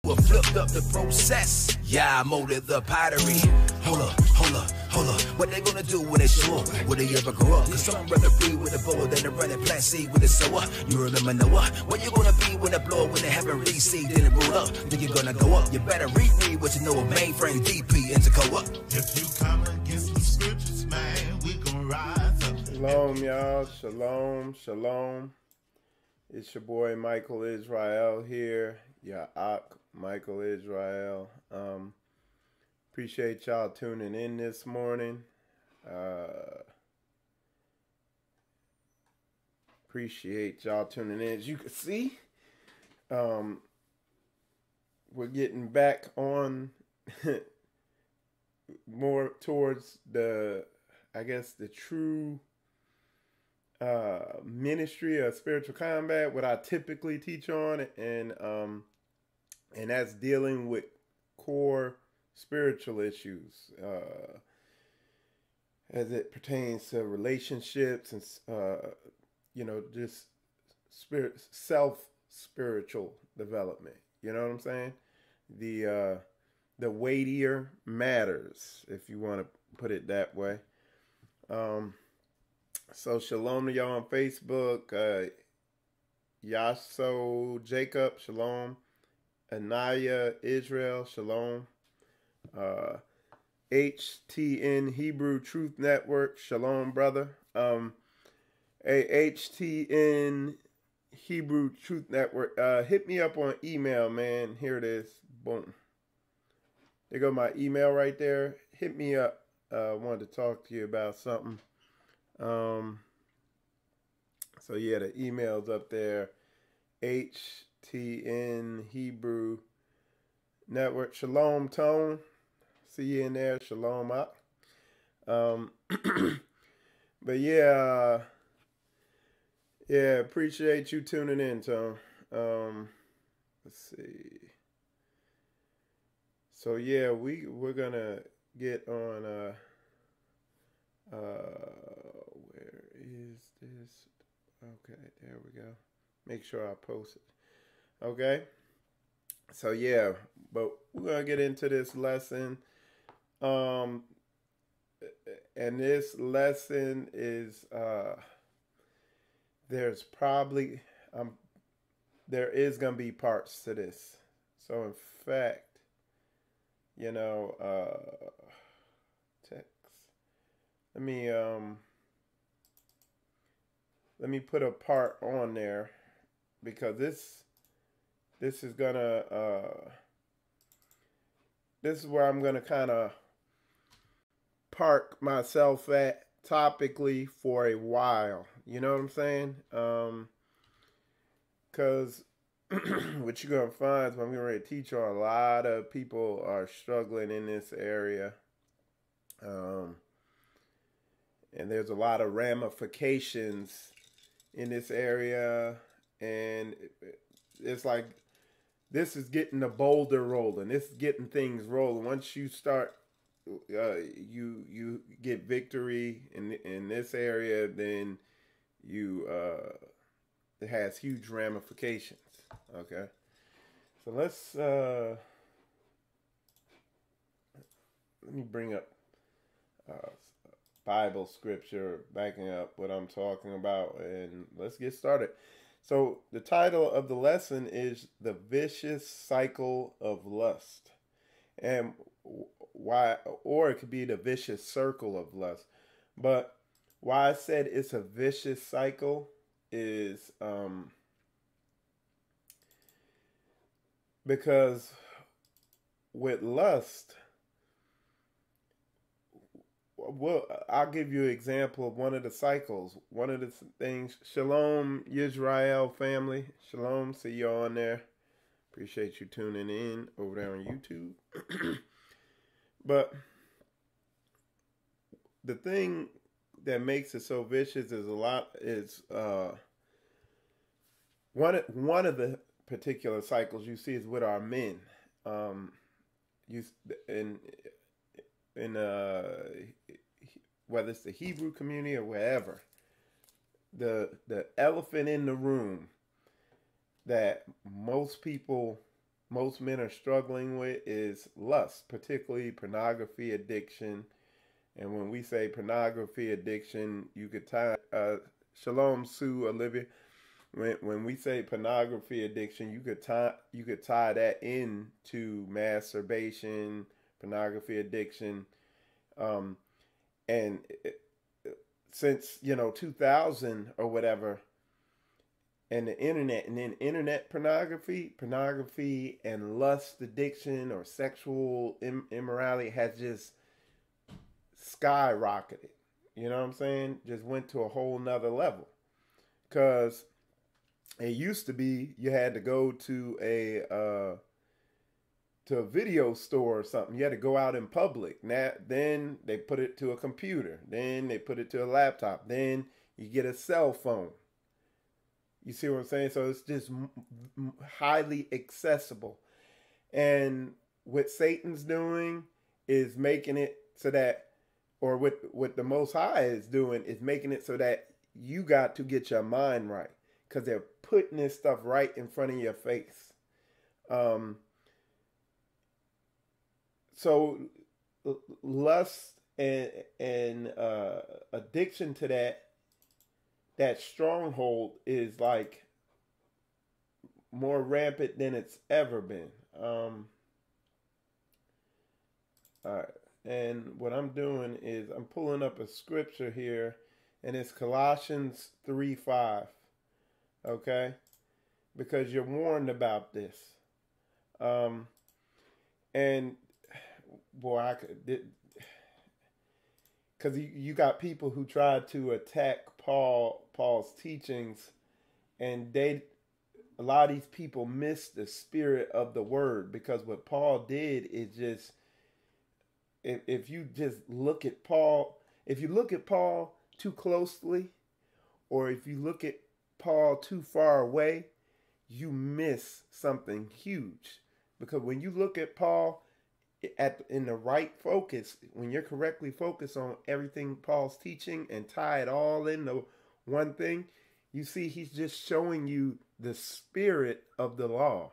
Well, flipped up the process. Yeah, I molded the pottery. Hold up. What they gonna do when they show up? Will they ever grow up? Cause some rather breathe with a bowl than a running plant seed with a sower. You remember Noah? What you gonna be when they blow? When they haven't reseed, then it roll up. Think you're gonna go up? You better reread what you know of mainframe, DP, and Tacoma. If you come against the scriptures, man, we gon' rise up. Shalom, y'all. Shalom. It's your boy Michael Israel here. Michael Israel. Appreciate y'all tuning in this morning. Appreciate y'all tuning in. As you can see, we're getting back on more towards the true ministry of spiritual combat, what I typically teach on, and that's dealing with core spiritual issues as it pertains to relationships and just spiritual development. You know what I'm saying? The weightier matters, if you want to put it that way. So shalom to y'all on Facebook. Yaso Jacob, shalom. Anaya Israel, shalom. HTN Hebrew Truth Network, shalom, brother. HTN Hebrew Truth Network, hit me up on email, man. Here it is. Boom. There go my email right there. Hit me up. Wanted to talk to you about something. So yeah, the email's up there. HTN Hebrew Network. Shalom, Tone. See you in there. Shalom up. But yeah, appreciate you tuning in, Tone. Let's see. So yeah, we're gonna get on where is this? Okay, there we go. Make sure I post it. Okay. So yeah, but we're gonna get into this lesson. And this lesson is there is gonna be parts to this. So in fact, text. Let me put a part on there, because this is gonna this is where I'm gonna kind of park myself at topically for a while. You know what I'm saying? Because what you're gonna find is when we're ready to teach on, a lot of people are struggling in this area. And there's a lot of ramifications in this area, and it's like this is getting the boulder rolling. This is getting things rolling. Once you start, you get victory in this area, then it has huge ramifications. Okay, so let's let me bring up Bible scripture backing up what I'm talking about, and let's get started. So the title of the lesson is The Vicious Cycle of Lust. And why, or it could be the vicious circle of lust. But why I said it's a vicious cycle is because with lust, well, I'll give you an example of one of the cycles. One of the things, shalom, Israel family. Shalom, see you on there. Appreciate you tuning in over there on YouTube. But the thing that makes it so vicious is one of the particular cycles you see is with our men. Whether it's the Hebrew community or wherever, the elephant in the room that most people most men are struggling with is lust, particularly pornography addiction. And when we say pornography addiction, you could tie Shalom Sue Olivia. When we say pornography addiction, you could tie that into masturbation, pornography addiction, and since 2000 or whatever, and the internet, and then internet pornography and lust addiction or sexual immorality has just skyrocketed. You know what I'm saying? Just went to a whole nother level. Because it used to be you had to go to a video store or something. You had to go out in public. Then they put it to a computer. Then they put it to a laptop. Then you get a cell phone. You see what I'm saying? So it's just highly accessible. And what Satan's doing is making it so that, or what the Most High is doing is making it so that you got to get your mind right. Because they're putting this stuff right in front of your face. So lust and addiction to that stronghold is like more rampant than it's ever been. All right. And what I'm doing is I'm pulling up a scripture here, and it's Colossians 3:5. Okay? Because you're warned about this. And boy, I could, because you got people who tried to attack Paul's teachings, and a lot of these people miss the spirit of the word, because what Paul did is just, if you just look at Paul, if you look at Paul too closely, or if you look at Paul too far away, you miss something huge. Because when you look at Paul in the right focus, when you're correctly focused on everything Paul's teaching and tie it all into one thing, you see he's just showing you the spirit of the law.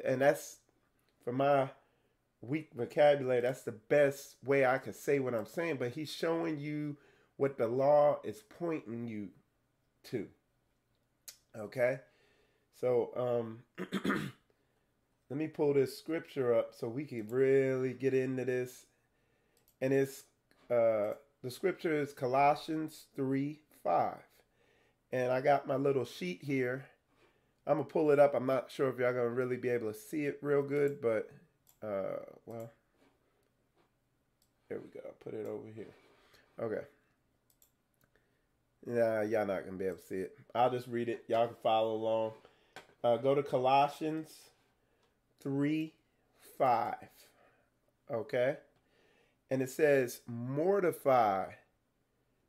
And that's, for my weak vocabulary, that's the best way I could say what I'm saying. But he's showing you what the law is pointing you to. Okay? So, let me pull this scripture up so we can really get into this. And it's the scripture is Colossians 3:5. And I got my little sheet here. I'm going to pull it up. I'm not sure if y'all going to really be able to see it real good, but well, there we go. I'll put it over here. Okay. Nah, y'all not going to be able to see it. I'll just read it. Y'all can follow along. Go to Colossians 3:5. Okay? And it says, mortify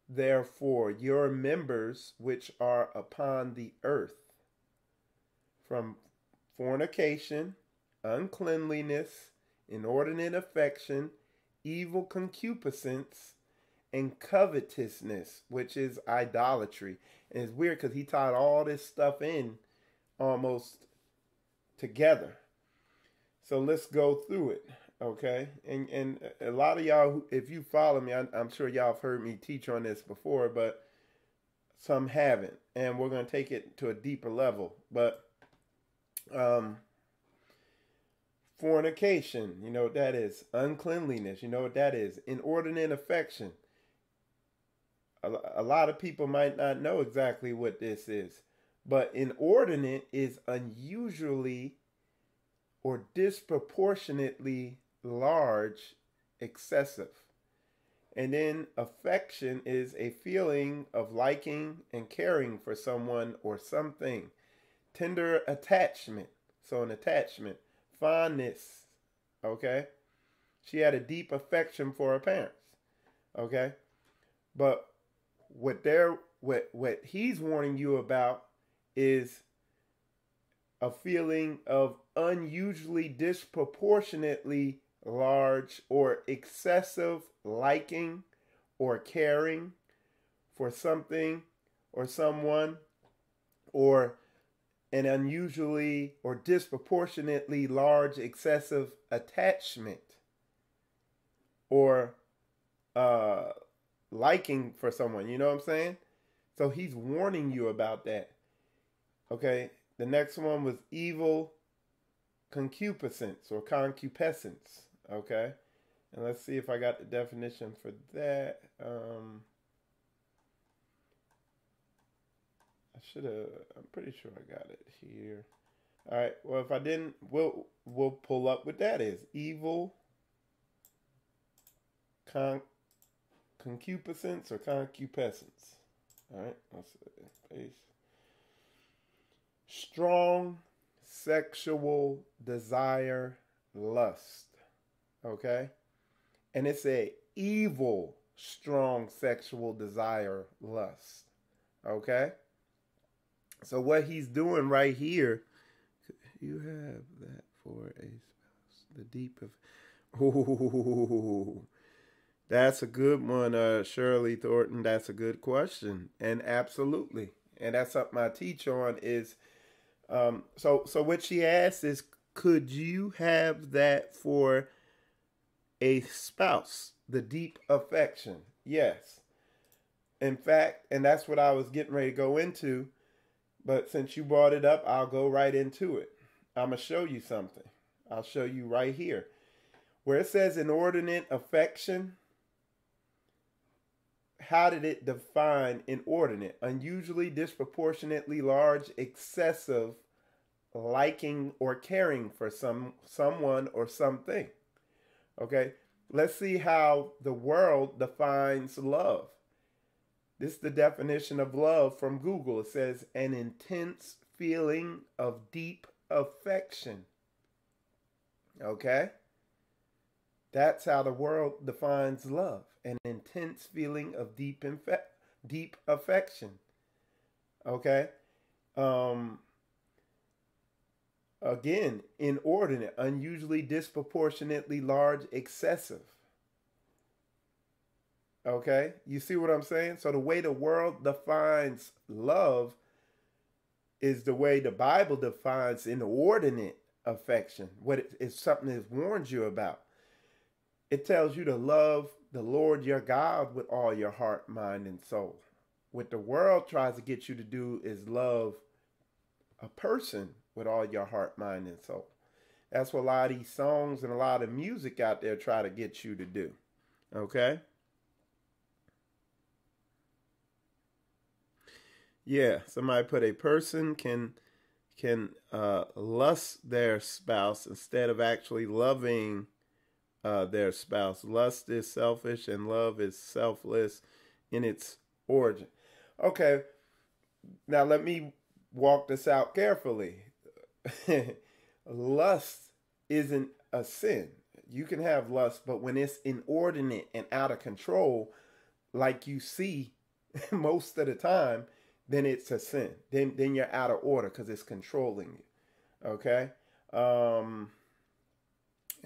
therefore your members which are upon the earth, from fornication, uncleanliness, inordinate affection, evil concupiscence, and covetousness, which is idolatry. And it's weird because he tied all this stuff in almost together. So let's go through it, okay? And a lot of y'all, if you follow me, I'm sure y'all have heard me teach on this before, but some haven't. And we're going to take it to a deeper level. But fornication, you know what that is. Uncleanliness, you know what that is. Inordinate affection. A lot of people might not know exactly what this is. But inordinate is unusually or disproportionately large, excessive. And then affection is a feeling of liking and caring for someone or something. Tender attachment. So an attachment. Fondness. Okay? She had a deep affection for her parents. Okay? But what he's warning you about is a feeling of unusually disproportionately large or excessive liking or caring for something or someone, or an unusually or disproportionately large excessive attachment or liking for someone. You know what I'm saying? So he's warning you about that. Okay. The next one was evil concupiscence or concupiscence. Okay. And let's see if I got the definition for that. I'm pretty sure I got it here. All right. Well, if I didn't, we'll pull up what that is. Evil concupiscence or concupiscence. All right. Let's paste. Strong sexual desire, lust. Okay. And it's a evil, strong sexual desire, lust. Okay. So what he's doing right here, you have that for a spouse. The deep of, ooh, that's a good one, Shirley Thornton. That's a good question, and absolutely, and that's something I teach on. Is so what she asked is, could you have that for a spouse? The deep affection, yes. In fact, and that's what I was getting ready to go into. But since you brought it up, I'll go right into it. I'm going to show you something. I'll show you right here. Where it says inordinate affection, how did it define inordinate? Unusually, disproportionately large, excessive liking or caring for someone or something. Okay? Let's see how the world defines love. This is the definition of love from Google. It says an intense feeling of deep affection. Okay? That's how the world defines love. An intense feeling of deep affection. Okay? Again, inordinate, unusually, disproportionately large, excessive. Okay, you see what I'm saying? So the way the world defines love is the way the Bible defines inordinate affection. What it is, something it warns you about. It tells you to love the Lord your God with all your heart, mind, and soul. What the world tries to get you to do is love a person with all your heart, mind, and soul. That's what a lot of these songs and a lot of music out there try to get you to do. Okay? Yeah, somebody put a person can lust their spouse instead of actually loving their spouse. Lust is selfish and love is selfless in its origin. Okay, now let me walk this out carefully. Lust isn't a sin. You can have lust, but when it's inordinate and out of control, like you see most of the time, then it's a sin. Then you're out of order because it's controlling you. Okay? And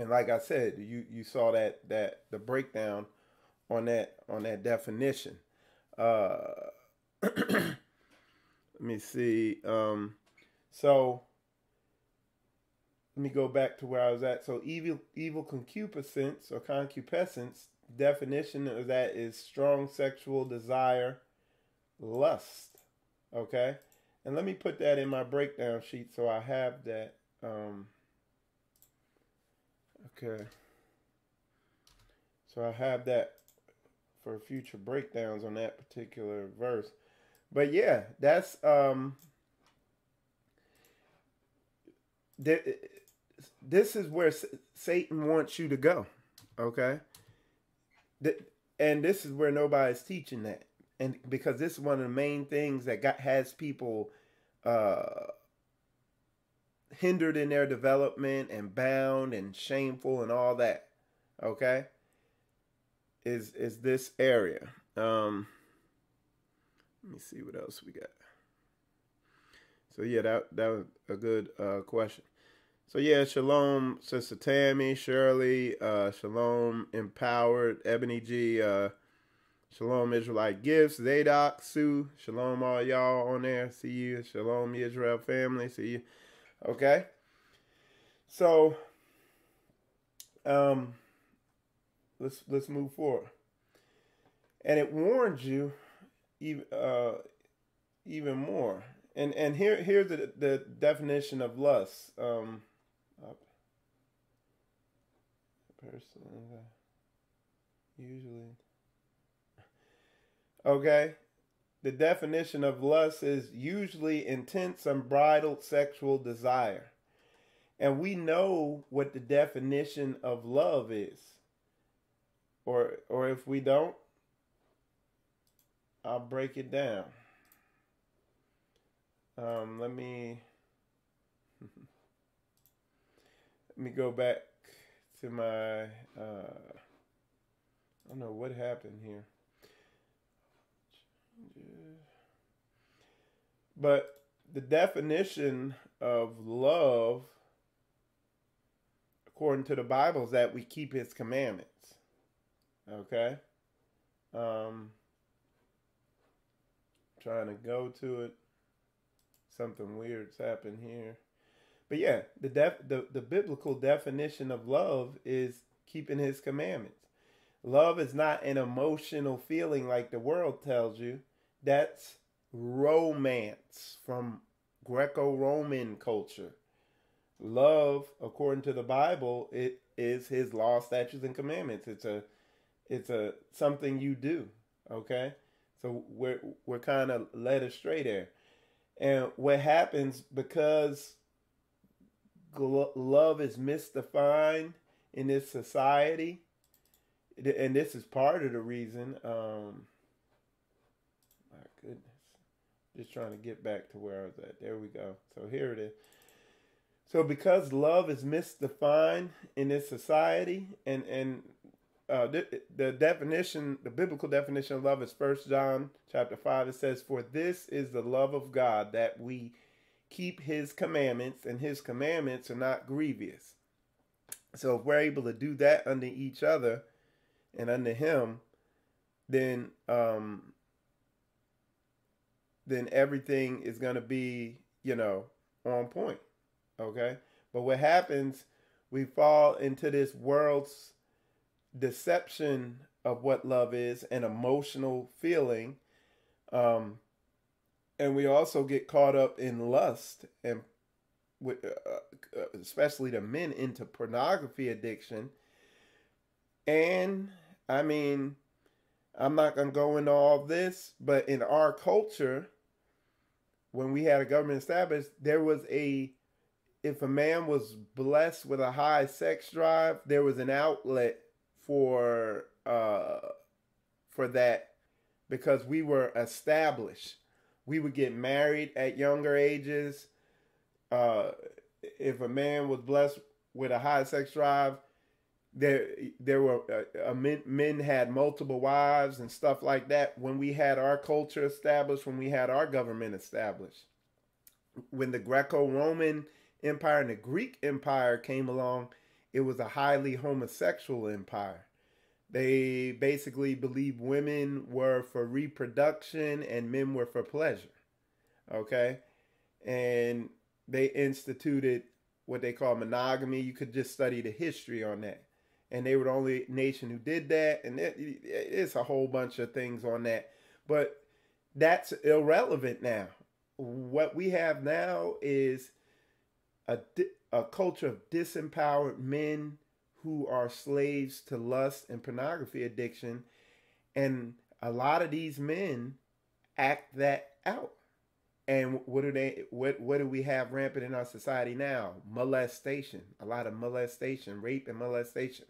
like I said, you saw that the breakdown on that definition. Let me see. So let me go back to where I was at. So evil concupiscence or concupiscence, definition of that is strong sexual desire, lust. Okay, and let me put that in my breakdown sheet so I have that. Okay, so I have that for future breakdowns on that particular verse. But yeah, that's this is where Satan wants you to go. Okay, and this is where nobody's teaching that. And because this is one of the main things that has people hindered in their development and bound and shameful and all that. Okay, is this area? Let me see what else we got. So yeah, that was a good question. So yeah, shalom, Sister Tammy, Shirley, shalom, Empowered, Ebony G. Shalom, Israelite Gifts, Zadok, Sue. Shalom, all y'all on there. See you. Shalom, Israel family. See you. Okay. So, let's move forward. And it warns you even more. And here's the definition of lust. Usually. Okay. The definition of lust is usually intense, unbridled sexual desire. And we know what the definition of love is. Or if we don't, I'll break it down. Let me go back to my I don't know what happened here. But the definition of love, according to the Bible, is that we keep his commandments. Okay? Trying to go to it. Something weird's happened here. But yeah, the biblical definition of love is keeping his commandments. Love is not an emotional feeling like the world tells you. That's romance from Greco-Roman culture. Love, according to the Bible, it is his law, statutes, and commandments. It's a something you do. Okay? So we're kind of led astray there. And what happens because love is misdefined in this society, and this is part of the reason. My goodness, just trying to get back to where I was at. There we go. So here it is. So because love is misdefined in this society, and the definition, the biblical definition of love is 1 John chapter 5. It says, "For this is the love of God, that we keep his commandments, and his commandments are not grievous." So if we're able to do that unto each other and unto him, then everything is going to be, on point. Okay? But what happens, we fall into this world's deception of what love is, an emotional feeling, and we also get caught up in lust, and with especially the men, into pornography addiction. And I mean, I'm not gonna go into all this, but in our culture, when we had a government established, there was if a man was blessed with a high sex drive, there was an outlet for that, because we were established. We would get married at younger ages. If a man was blessed with a high sex drive, there were men had multiple wives and stuff like that. When we had our culture established, when we had our government established, when the Greco-Roman Empire and the Greek Empire came along, it was a highly homosexual empire. They basically believed women were for reproduction and men were for pleasure. Okay? And they instituted what they call monogamy. You could just study the history on that. And they were the only nation who did that. And it's a whole bunch of things on that. But that's irrelevant now. What we have now is a culture of disempowered men who are slaves to lust and pornography addiction. And a lot of these men act that out. And what do we have rampant in our society now? Molestation. A lot of molestation, rape and molestation.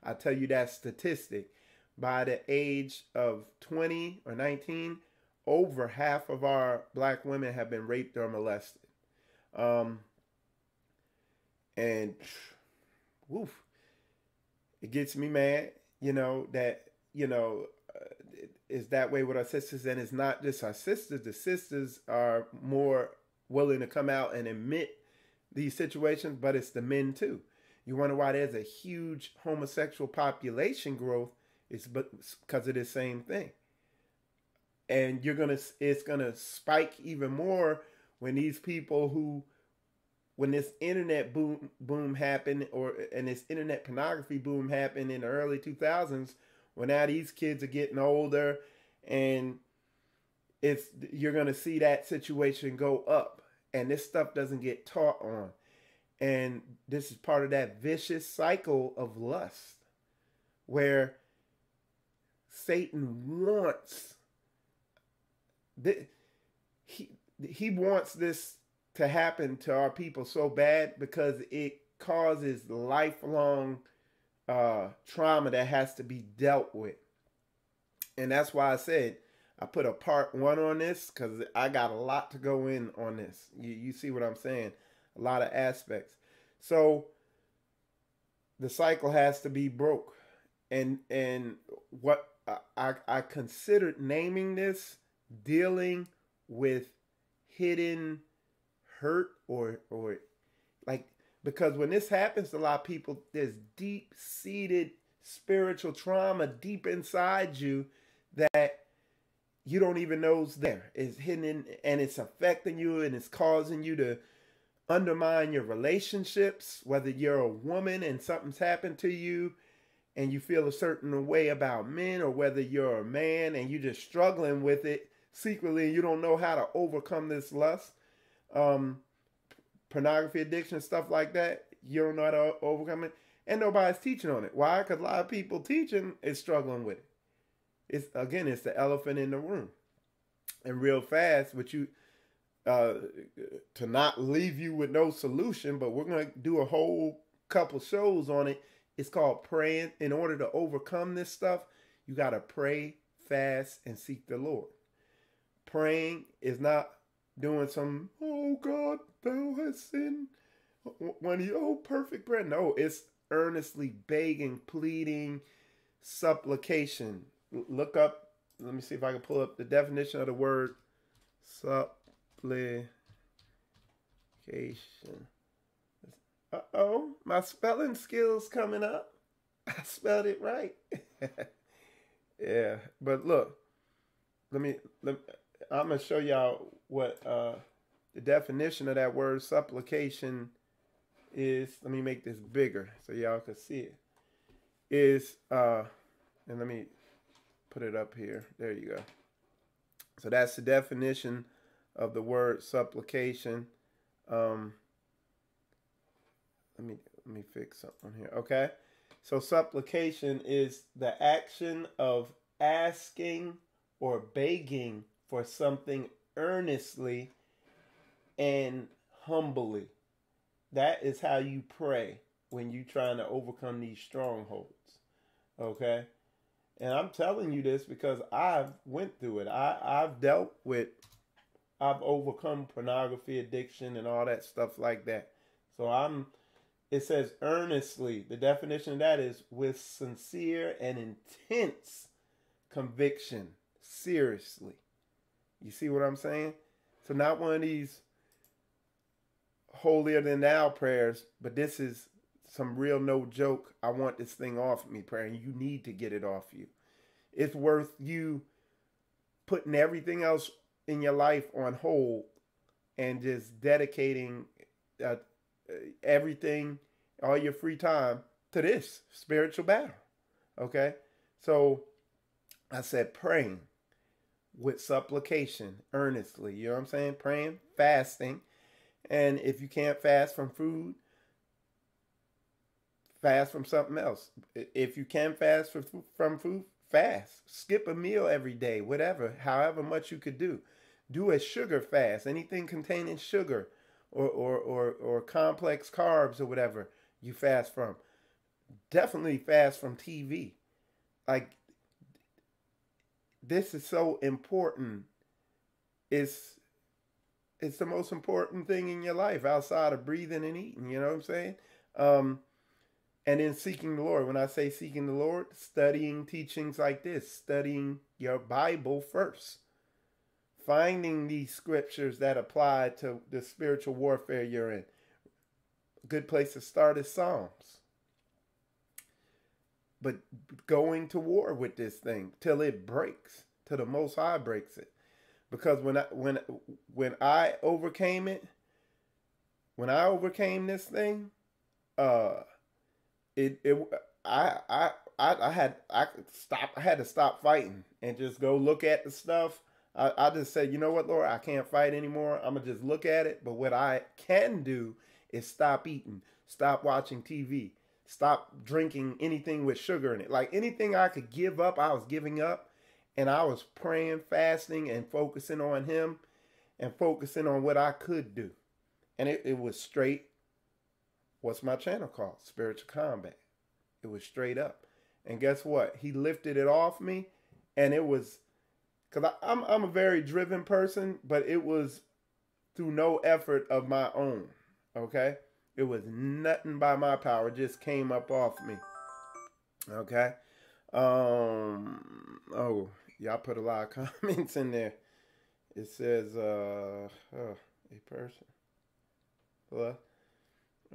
I tell you that statistic. By the age of 20 or 19, over half of our black women have been raped or molested. And woof, it gets me mad, that, is that way with our sisters. And it's not just our sisters. The sisters are more willing to come out and admit these situations, but it's the men too. You wonder why there's a huge homosexual population growth? It's because of the same thing. and it's gonna spike even more when these people when this internet boom happened, and this internet pornography boom happened in the early 2000s, when now these kids are getting older, and you're gonna see that situation go up, and this stuff doesn't get taught on, and this is part of that vicious cycle of lust, where Satan wants he wants this to happen to our people so bad, because it causes lifelong trauma that has to be dealt with. And that's why I said I put a part 1 on this, because I got a lot to go in on this. You see what I'm saying? A lot of aspects. So the cycle has to be broke. And what I considered naming this, dealing with hidden hurt, or like, because when this happens to a lot of people, there's deep-seated spiritual trauma deep inside you that you don't even know is there. It's hidden and it's affecting you, and it's causing you to undermine your relationships, whether you're a woman and something's happened to you and you feel a certain way about men, or whether you're a man and you're just struggling with it secretly and you don't know how to overcome this lust, pornography addiction, stuff like that. You don't know how to overcome it, and nobody's teaching on it. Why? Because a lot of people teaching is struggling with it. It's the elephant in the room. And real fast, with you, to not leave you with no solution, but we're going to do a whole couple shows on it. It's called praying. In order to overcome this stuff, you got to pray, fast, and seek the Lord. Praying is not doing some, oh God, thou hast sinned, perfect prayer. No, it's earnestly begging, pleading, supplication. Look up, let me see if I can pull up the definition of the word supplication. Uh-oh, my spelling skills coming up. I spelled it right. Yeah, but look, I'm going to show y'all what the definition of that word supplication is. Let me make this bigger so y'all can see it. And let me put it up here. There you go. So that's the definition of the word supplication. Let me fix something here. Okay. So supplication is the action of asking or begging for something earnestly and humbly. That is how you pray when you're trying to overcome these strongholds. Okay? And I'm telling you this because I've went through it. I've overcome pornography addiction and all that stuff like that. So it says earnestly. The definition of that is with sincere and intense conviction. Seriously. You see what I'm saying? So not one of these holier than thou prayers, but this is some real no joke, I want this thing off me prayer, and you need to get it off you. It's worth you putting everything else in your life on hold and just dedicating everything, all your free time to this spiritual battle. Okay? So I said praying with supplication earnestly. You know what I'm saying? Praying, fasting. And if you can't fast from food, fast from something else. If you can fast from food, fast. Skip a meal every day, whatever, however much you could do. Do a sugar fast. Anything containing sugar or complex carbs or whatever you fast from. Definitely fast from TV. Like, this is so important. It's the most important thing in your life outside of breathing and eating. You know what I'm saying? And then seeking the Lord. When I say seeking the Lord, studying teachings like this, studying your Bible first, finding these scriptures that apply to the spiritual warfare you're in. A good place to start is Psalms. But going to war with this thing till it breaks, till the Most High breaks it. Because when I overcame it, when I overcame this thing, uh, it I had to stop fighting and just go look at the stuff. I just said, you know what, Lord, I can't fight anymore. I'm gonna just look at it. But what I can do is stop eating, stop watching TV, stop drinking anything with sugar in it. Like anything I could give up, I was giving up. And I was praying, fasting, and focusing on him and focusing on what I could do. And it was straight, what's my channel called? Spiritual Combat. It was straight up. And guess what? He lifted it off me. And it was, because I'm a very driven person, but it was through no effort of my own. Okay? It was nothing by my power. It just came up off me. Okay? Oh, y'all put a lot of comments in there. It says, a person. Hello?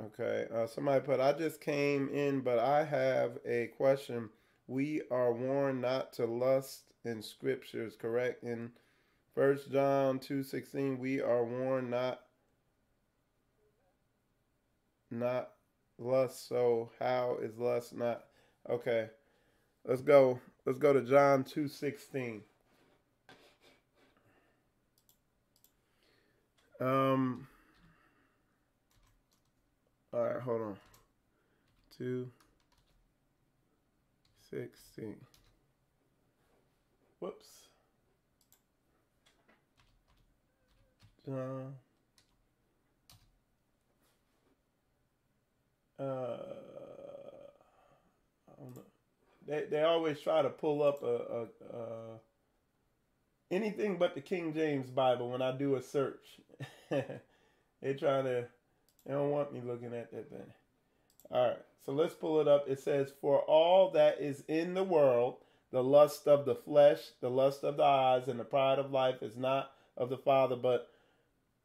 Okay. Somebody put, I just came in, but I have a question. We are warned not to lust in scriptures, correct? In 1 John 2:16, we are warned not lust. So how is lust not? Okay. Let's go to John 2:16. All right, hold on. 2:16. Whoops. John. I don't know. They always try to pull up anything but the King James Bible when I do a search. They don't want me looking at that thing. All right, so let's pull it up. It says, for all that is in the world, the lust of the flesh, the lust of the eyes, and the pride of life is not of the Father, but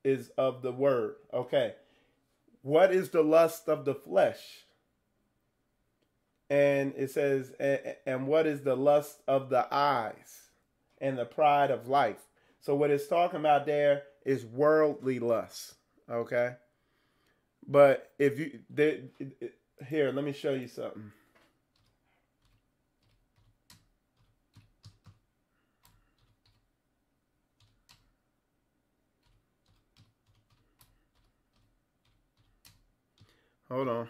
is of the Word. Okay, what is the lust of the flesh? And it says, and what is the lust of the eyes and the pride of life? So what it's talking about there is worldly lust. Okay. But if you, here, let me show you something. Hold on.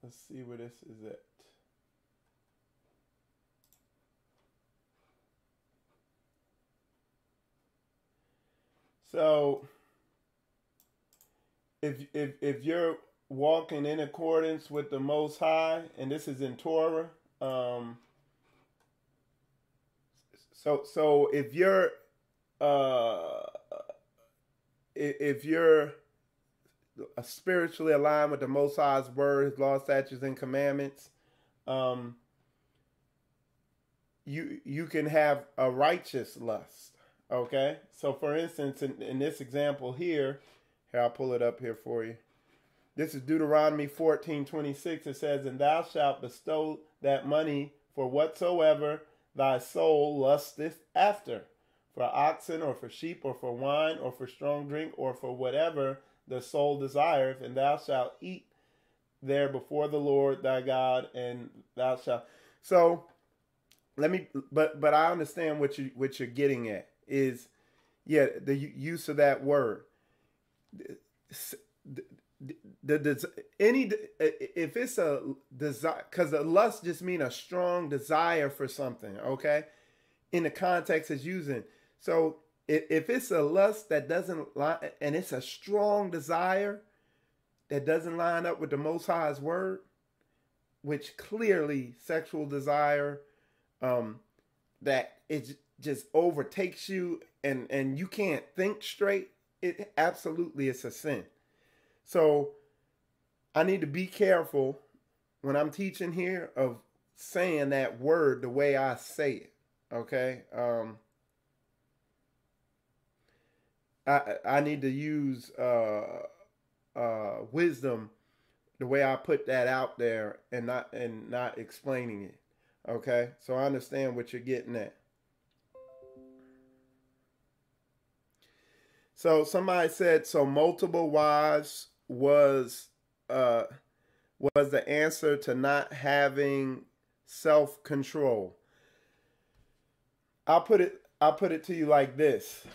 Let's see where this is at. So, if you're walking in accordance with the Most High, and this is in Torah, so if you're spiritually aligned with the Most High's word, His law, statutes, and commandments, you can have a righteous lust. Okay, so for instance, in this example here, I'll pull it up here for you. This is Deuteronomy 14:26. It says, and thou shalt bestow that money for whatsoever thy soul lusteth after, for oxen, or for sheep, or for wine, or for strong drink, or for whatever the soul desireth, and thou shalt eat there before the Lord thy God, and thou shalt. So but I understand what you're getting at is, yeah, the use of that word. If it's a desire, because a lust just mean a strong desire for something, okay? In the context it's using. So if it's a lust that doesn't line, and it's a strong desire that doesn't line up with the Most High's word, which clearly sexual desire, that it just overtakes you and you can't think straight, it absolutely is a sin. So I need to be careful when I'm teaching here of saying that word the way I say it. Okay. I need to use wisdom the way I put that out there and not explaining it. Okay, so I understand what you're getting at. So somebody said so multiple wives uh was the answer to not having self control. I'll put it to you like this.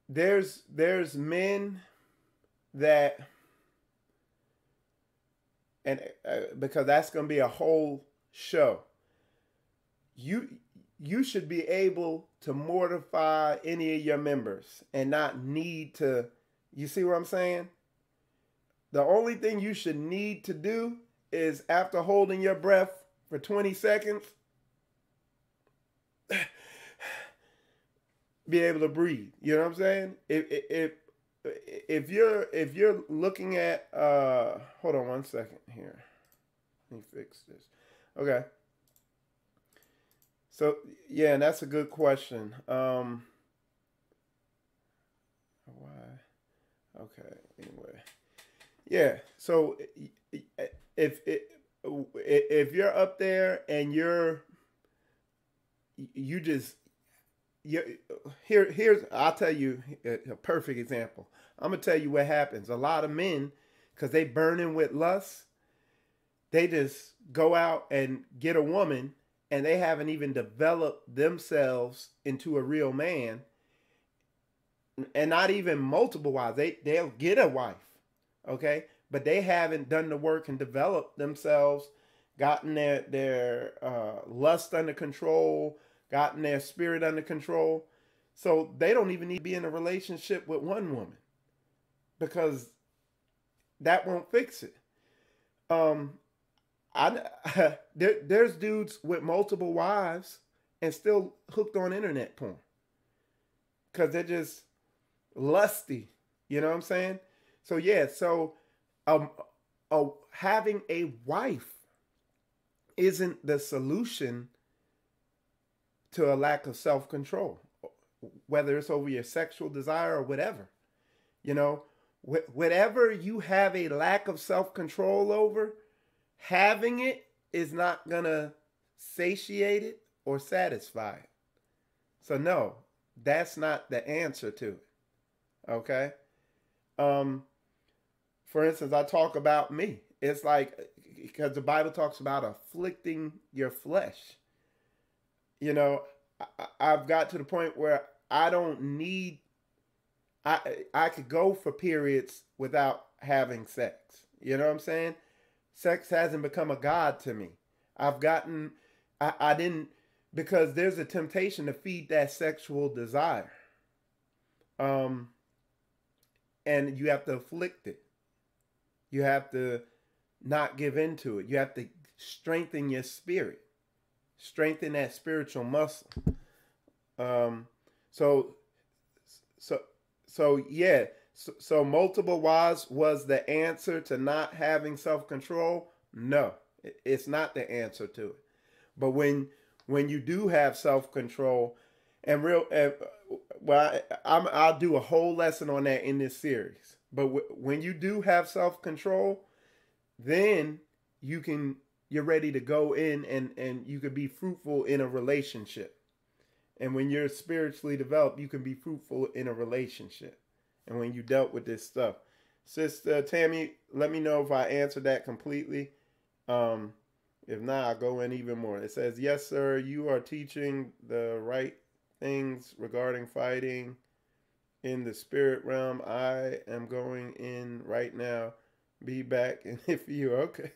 There's men that, and because that's going to be a whole show. You should be able to mortify any of your members and not need to. You see what I'm saying? The only thing you should need to do is, after holding your breath for 20 seconds, be able to breathe. You know what I'm saying? If you're looking at hold on one second here. Let me fix this. Okay. So yeah, and that's a good question. Why? Okay. Anyway. Yeah. So if you're up there and here's I'll tell you a perfect example. I'm gonna tell you what happens. A lot of men, because they burning with lust, they just go out and get a woman, and they haven't even developed themselves into a real man, and not even multiple wives. They'll get a wife, okay, but they haven't done the work and developed themselves, gotten their lust under control, gotten their spirit under control. So they don't even need to be in a relationship with one woman, because that won't fix it. There's dudes with multiple wives and still hooked on internet porn because they're just lusty. You know what I'm saying? So yeah, having a wife isn't the solution to a lack of self-control, whether it's over your sexual desire or whatever. You know, whatever you have a lack of self-control over, having it is not gonna satiate it or satisfy it. So no, that's not the answer to it. Okay? For instance, I talk about me. It's like, because the Bible talks about afflicting your flesh. You know, I've got to the point where I don't need, I could go for periods without having sex. You know what I'm saying? Sex hasn't become a god to me. I didn't, because there's a temptation to feed that sexual desire. And you have to afflict it. You have to not give into it. You have to strengthen your spirit. Strengthen that spiritual muscle. So yeah. So multiple wives was the answer to not having self-control? No, it's not the answer to it. But when you do have self-control, and I'll do a whole lesson on that in this series. But when you do have self-control, then you're ready to go in and you can be fruitful in a relationship. And when you're spiritually developed, you can be fruitful in a relationship. And when you dealt with this stuff. Sister Tammy, let me know if I answered that completely. If not, I'll go in even more. It says, yes, sir, you are teaching the right things regarding fighting in the spirit realm. I am going in right now. Be back in a few. Okay.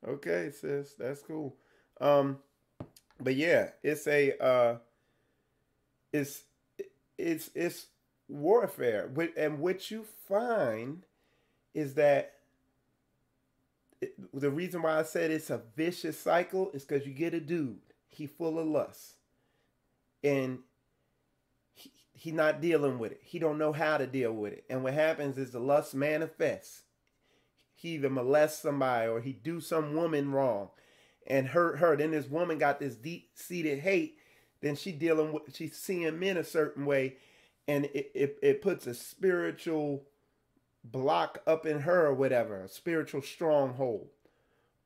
Okay, sis. That's cool. But yeah, it's warfare. And what you find is that the reason why I said it's a vicious cycle is because you get a dude, he full of lust, and he not dealing with it. He don't know how to deal with it. And what happens is the lust manifests. He either molests somebody or he do some woman wrong and hurt her. Then this woman got this deep-seated hate. Then she's seeing men a certain way, and it puts a spiritual block up in her or whatever, a spiritual stronghold,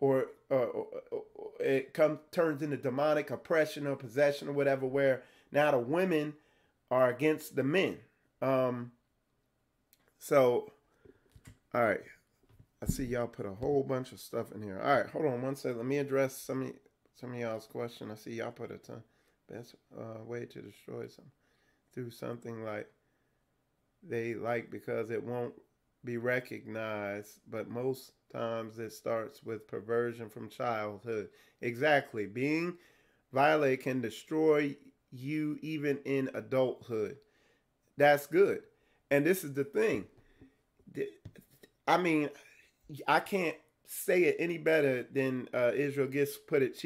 or it turns into demonic oppression or possession or whatever, where now the women are against the men. So, all right. I see y'all put a whole bunch of stuff in here. All right, hold on one second. Let me address some of y'all's question. I see y'all put a ton. Best way to destroy something through something like they like because it won't be recognized, but most times it starts with perversion from childhood. Exactly. Being violated can destroy you even in adulthood. That's good. And this is the thing. I mean, I can't say it any better than Israel Gifts put it.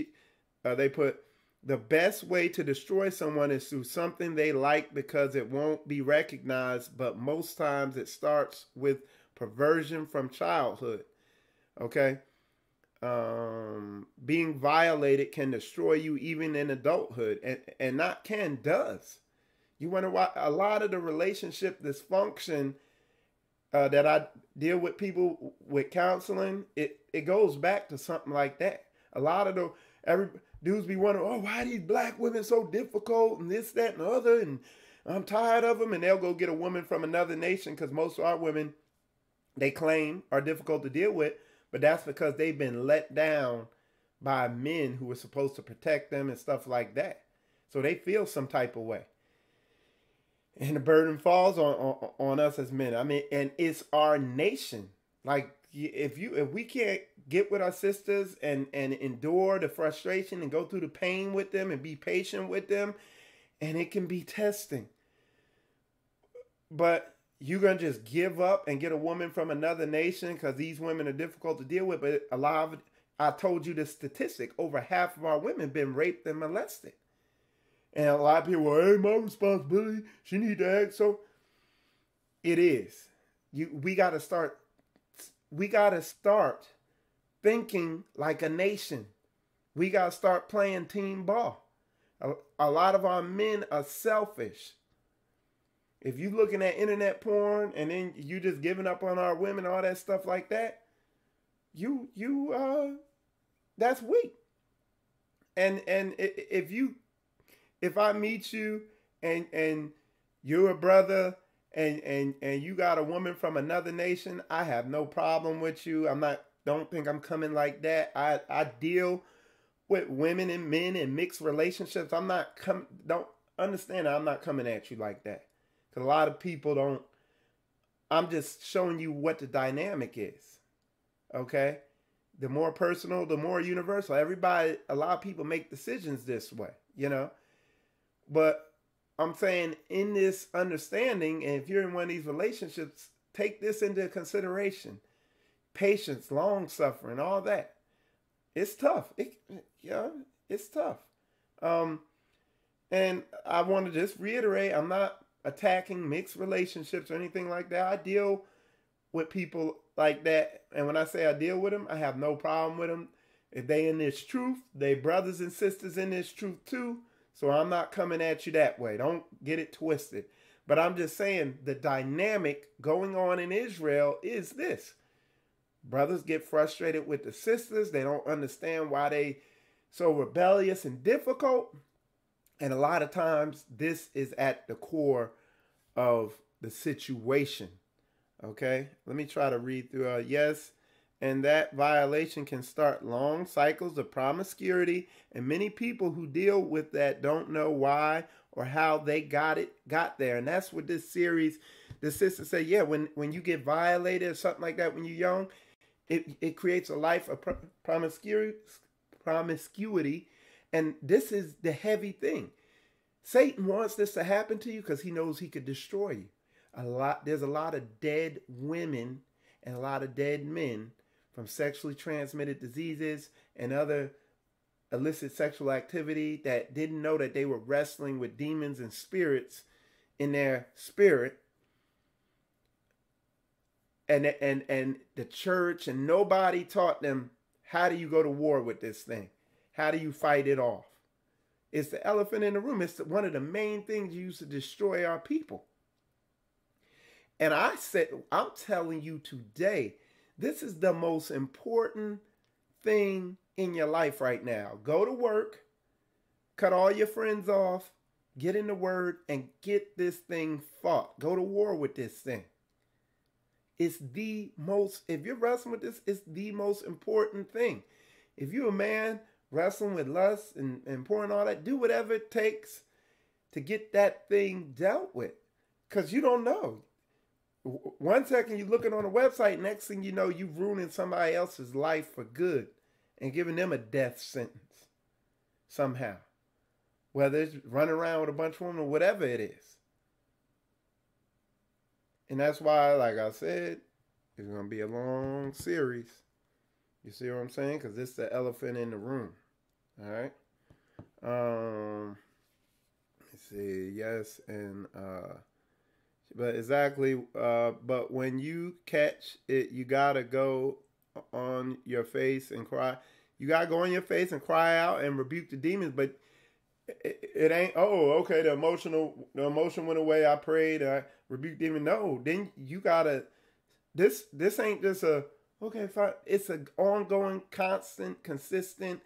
They put, the best way to destroy someone is through something they like because it won't be recognized, but most times it starts with perversion from childhood. Okay? Being violated can destroy you even in adulthood, and not can, does. You wonder why a lot of the relationship dysfunction that I deal with people with counseling, it goes back to something like that. A lot of every dudes be wondering, oh, why are these black women so difficult and this, that, and the other, and I'm tired of them, and they'll go get a woman from another nation because most of our women, they claim, are difficult to deal with, but that's because they've been let down by men who were supposed to protect them and stuff like that. So they feel some type of way. And the burden falls on us as men. I mean, and it's our nation. Like, if we can't get with our sisters and endure the frustration and go through the pain with them and be patient with them, and it can be testing. But you're going to just give up and get a woman from another nation because these women are difficult to deal with. But I told you the statistic, over half of our women been raped and molested. And a lot of people are, hey, my responsibility, she need to act. So it is. We got to start thinking like a nation. We got to start playing team ball. A lot of our men are selfish. If you looking at internet porn and then you just giving up on our women, all that stuff like that, that's weak. And if I meet you and you're a brother and you got a woman from another nation, I have no problem with you. Don't think I'm coming like that. I deal with women and men in mixed relationships. Don't understand that I'm not coming at you like that. Because a lot of people don't. I'm just showing you what the dynamic is. Okay? The more personal, the more universal. A lot of people make decisions this way, you know? But I'm saying in this understanding, and if you're in one of these relationships, take this into consideration. Patience, long suffering, all that. It's tough. It's tough. And I want to just reiterate, I'm not attacking mixed relationships or anything like that. I deal with people like that. And when I say I deal with them, I have no problem with them. If they in this truth, they brothers and sisters in this truth too. So I'm not coming at you that way. Don't get it twisted. But I'm just saying the dynamic going on in Israel is this. Brothers get frustrated with the sisters. They don't understand why they so rebellious and difficult. And a lot of times this is at the core of the situation. Okay? Let me try to read through. Yes. And that violation can start long cycles of promiscuity, and many people who deal with that don't know why or how they got there. And that's what this series, the sister said, yeah, when you get violated or something like that when you're young, it creates a life of promiscuity, and this is the heavy thing. Satan wants this to happen to you because he knows he could destroy you. There's a lot of dead women and a lot of dead men from sexually transmitted diseases and other illicit sexual activity that didn't know that they were wrestling with demons and spirits in their spirit. And the church and nobody taught them, how do you go to war with this thing? How do you fight it off? It's the elephant in the room. It's one of the main things used to destroy our people. And I said, I'm telling you today, this is the most important thing in your life right now. Go to work, cut all your friends off, get in the word, and get this thing fought. Go to war with this thing. It's the most, if you're wrestling with this, it's the most important thing. If you're a man wrestling with lust and pouring all that, do whatever it takes to get that thing dealt with. Because you don't know. 1 second you're looking on a website, next thing you know, you've ruining somebody else's life for good and giving them a death sentence somehow. Whether it's running around with a bunch of women or whatever it is. And that's why, like I said, it's going to be a long series. You see what I'm saying? Because this is the elephant in the room. All right. Let's see. Yes. And, but exactly. But when you catch it, you got to go on your face and cry. You got to go on your face and cry out and rebuke the demons. But it ain't, oh, okay, the emotion went away. I prayed. I rebuked demon. No, then you got to, this ain't just a, okay, fine. It's an ongoing, constant, consistent,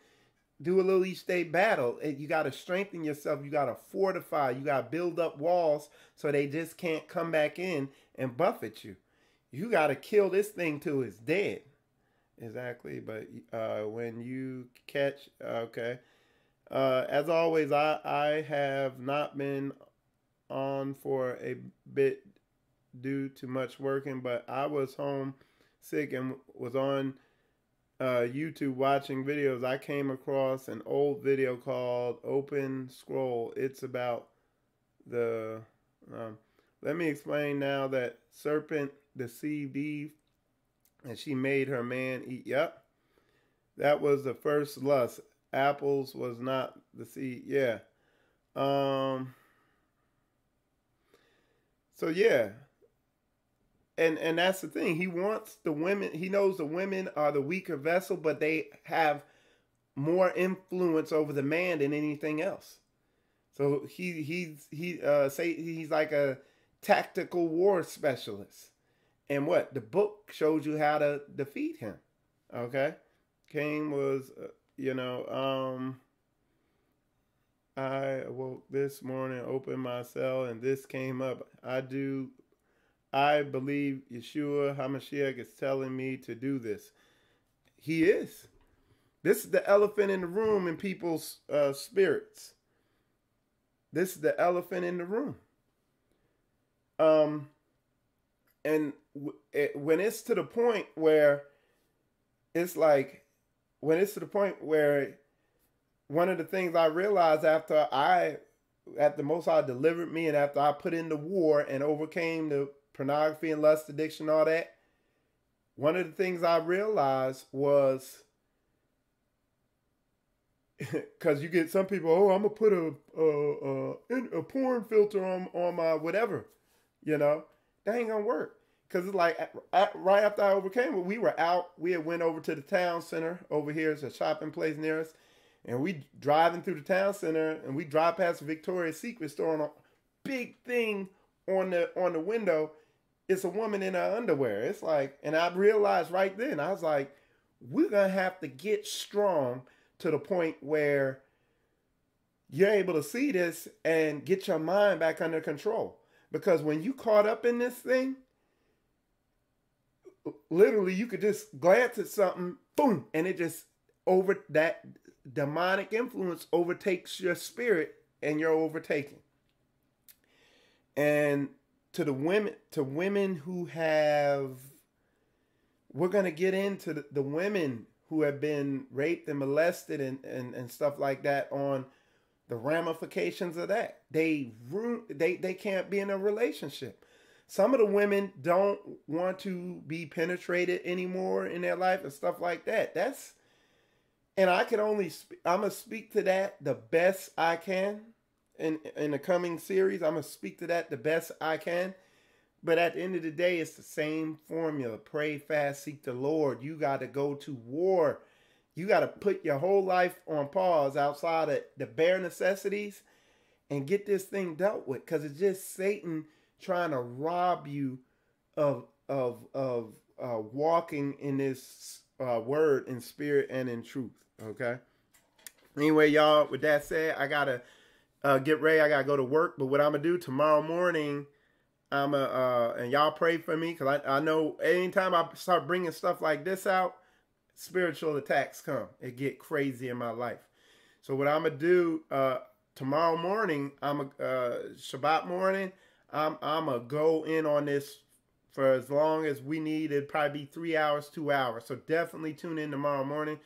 do a little each day battle. You got to strengthen yourself. You got to fortify. You got to build up walls so they just can't come back in and buffet you. You got to kill this thing till it's dead. Exactly. But when you catch, okay. As always, I have not been on for a bit due to much working, but I was home sick and was on YouTube watching videos. I came across an old video called Open Scroll. It's about the, let me explain now that serpent deceived Eve and she made her man eat. Yep. That was the first lust. Apples was not the seed. Yeah. So yeah. And that's the thing. He wants the women, he knows the women are the weaker vessel, but they have more influence over the man than anything else. So he's like a tactical war specialist. And what? The book shows you how to defeat him. Okay? Cain was I awoke this morning, opened my cell, and this came up. I believe Yeshua HaMashiach is telling me to do this. He is. This is the elephant in the room in people's spirits. This is the elephant in the room. And when it's to the point where it's like, when it's to the point where one of the things I realized after the Most High delivered me and after I put in the war and overcame the pornography and lust addiction, all that, one of the things I realized was, because you get some people, oh, I'm going to put a porn filter on my whatever, that ain't going to work. Because it's like, right after I overcame it, we were out. We had went over to the town center over here. It's a shopping place near us. And we driving through the town center, and we drive past the Victoria's Secret store, and a big thing on the window, it's a woman in her underwear. It's like, and I realized right then, I was like, we're going to have to get strong to the point where you're able to see this and get your mind back under control. Because when you caught up in this thing, literally, you could just glance at something, boom, and it just that demonic influence overtakes your spirit, and you're overtaken. And to women who have, we're gonna get into the women who have been raped and molested and stuff like that, on the ramifications of that. They can't be in a relationship. Some of the women don't want to be penetrated anymore in their life and stuff like that. And I can only, I'm going to speak to that the best I can in the coming series. I'm going to speak to that the best I can. But at the end of the day, it's the same formula. Pray, fast, seek the Lord. You got to go to war. You got to put your whole life on pause outside of the bare necessities and get this thing dealt with. Because it's just Satan trying to rob you of walking in this word in spirit and in truth. Okay. Anyway, y'all, with that said, I gotta get ready. I gotta go to work. But what I'm gonna do tomorrow morning, and y'all pray for me, because I know anytime I start bringing stuff like this out, spiritual attacks come. It get crazy in my life. So what I'm gonna do tomorrow morning, Shabbat morning, I'm gonna go in on this for as long as we need. It'd probably be 3 hours, 2 hours. So definitely tune in tomorrow morning.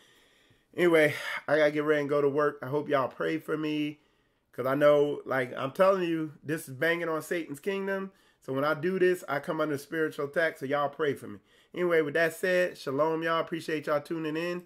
Anyway, I gotta get ready and go to work. I hope y'all pray for me, because I know, like I'm telling you, this is banging on Satan's kingdom. So when I do this, I come under spiritual attack. So y'all pray for me. Anyway, with that said, shalom, y'all. Appreciate y'all tuning in.